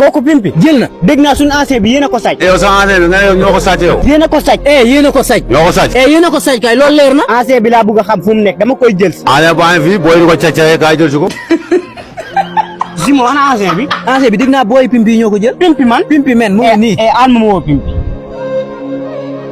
kooku pimpi jël na dégg naa suñu ancien bi yéen a ko sàcc. yow sa ancien bi nga ne ñoo ko sàcc yow. yéen a ko sàcc. yéen a ko sàcc. ñoo ko sàcc. yéen a ko sàcc kay loolu leer na. ancien bi laa bëgg a xam fu mu nekk dama koy jël si. ancien baa ngi fii booy di ko càccee kaay jël si ko. Zimo ana ancien bi. ancien bi dégg naa booy pimpi yi ñoo ko jël. pimpi man pimpi men mu ngi nii. an ma woo pimpi.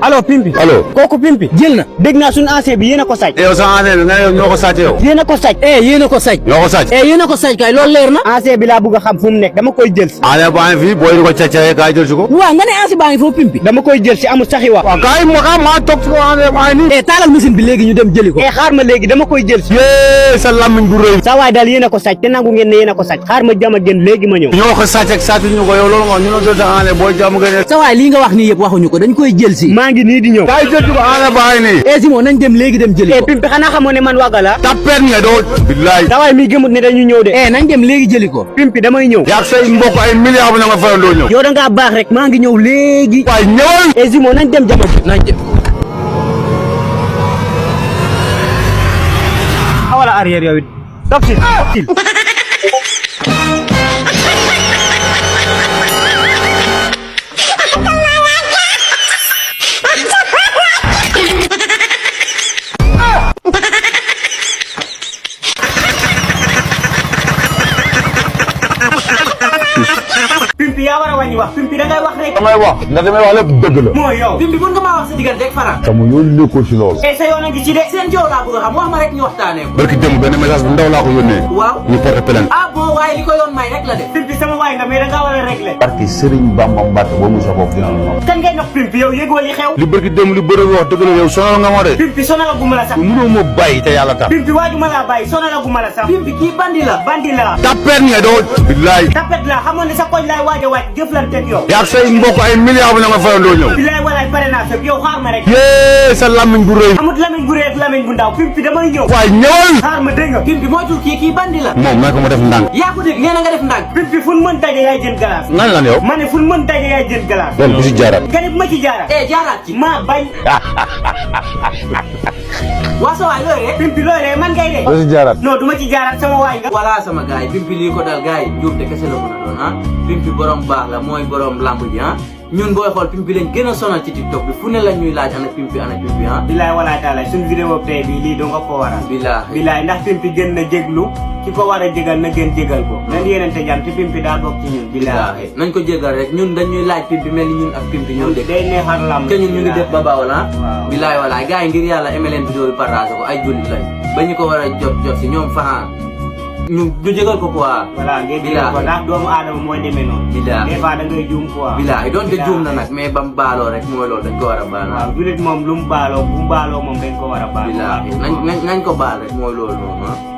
allo pimpi. allo. kooku pimpi jël na dégg naa suñu ancien bi yéen a ko sàcc. yow sa ancien bi nga ne ñoo ko sàcc yow. yéen a ko sàcc. yéen a ko sàcc. ñoo ko sàcc. yéen a ko sàcc kay loolu leer na. ancien bi laa bëgg a xam fu mu nekk dama koy jël si. ancien baa ngi fii booy di ko càccee kaay jël si ko. waaw nga ne ancien baa ngi foofu pimpi. dama koy jël si amul saxi wax. waaw kaay maa toog si ko ancien baa ngi nii. taalal machine bi léegi ñu dem jëli ko. xaar ma léegi dama koy jël si. yee sa làmmiñ bu rëy. sa waay daal yéen a ko sàcc te nangu ngeen ne yéen a ko sàcc xaar ma jama gën léegi ma ñëw. ñoo ko sàcc ak sàcc ñu ko yow loolu nga ñu ne doon sa ancien booy jàmm gën. sa waay lii nga wax nii yëpp waxuñu ko dañ koy jël si. maa ngi nii di ñëw. kaay jël si ko ancien baa ngi nii. Zimo nañ dem léegi dem jëli ko. pimpi xanaa xamoo ne man wagala. tapet nga doo. billaay. sa waay mi gëmut ne dañu ñëw de. nañ dem léegi jëli ko. pimpi damay ñëw. yaa say mbokk ay milliards bu na nga fayoon doo ñëw. yow da ngaa baax rek maa ngi ñëw léegi. waay ñëwal. Zimo nañ dem jama nañ dem. wala arrière yow it. toog si pimpi yaa war a wàññi wax pimpi da ngay wax rek. damay wax ndax damay wax lépp dëgg la. mooy yow. pimpi mën nga maa wax sa diggante rek Fara. te mu yoon nekkul si loolu. sa yoon a ngi ci de. seen coow laa bëgg a xam wax ma rek ñu waxtaanee ko. barki démb benn message bu ndaw laa ko yónnee. waaw ñu porté plainte. bon waaye li ko yoon may rek la de. pimpi sama waay nga mais da ngaa war a régler. barki Serigne Bamba Mbacke ba mu sa bopp dina la noonu. kan ngay nox pimpi yow yëgoo li xew. li barki démb li bëri wax dëgg la yow sonal nga ma de. pimpi sonalaguma la sax. mënoo ma bàyyi te yàlla tax. pimpi waajuma laa bàyyi sonalaguma la sax. pimpi kii bandi la. bandi la. tapet nga doo. billaay. tapet la xamoon ne sa koñ laay waaj a waaj jëflanteeg yow. yaa say mbokk ay milliards bu na nga fayoon doo ñëw. bilaay walaay pare naa fépp yow xaar ma rek. yee sa làmmiñ bu rëy. amut lamiñ bu rëy ak lamiñ bu ndaw pimpi damay ñëw. waay ñëwal. xaar ma dégg nga. pimpi moytul kii bandi la. moom may ko ma def ndànk. yaa ko dégg nee na nga def ndànk. pimpi fu mën daje yaay jël glace. nan lan yow. ma ne fu mën daje yaay jël glace. loolu bu si jaaraat. gane bu ma ci jaara. jaaraat ci. maa bañ. waa sa waay looy rek. pimpi loolee man ngay de. bu si jaaraat. non du ma ci jaaraat sama waay nga. voilà sama gars yi pimpi lii ko dal gars yi njuumte kese la mën a doon pimpi borom baax la mooy borom lamb ji ñun booy xool pimpi lañ gën a sonal ci TikTok bi fu ne la ñuy laaj ana pimpi bilaay walaay taalaay suñu vidéo tey bii lii doo nga ko waral. bilaay ndax pimpi gën na jéglu ki ko war a jégal na gën jégal ko. nañ yéenante jàmm ci pimpi daa bokk ci ñun. bilaay nañ ko jégal rek ñun dañuy laaj pimpi mel ni ñun ak pimpi ñoo dëkk. day neexal lamb te ñun ñu ngi def ba baaw la waaw bilaay walaay gars yi ngir yàlla aimé leen vidéo bi partagé ko ay jullit lañ ba ñu ko war a jot si ñoom faxaan ñu jégal ko quoi. voilà ngeen jégal ko ndax doomu aadama mooy demee noonu. bilaay des fois da ngay juum quoi. bilaay doonte juum na nag mais ba mu baaloo rek mooy loolu dañ ko war a baal. waaw julit moom lu mu baaloo bu mu baaloo moom dañ ko war a baal. bilaay nañ ko baal rek mooy loolu noonu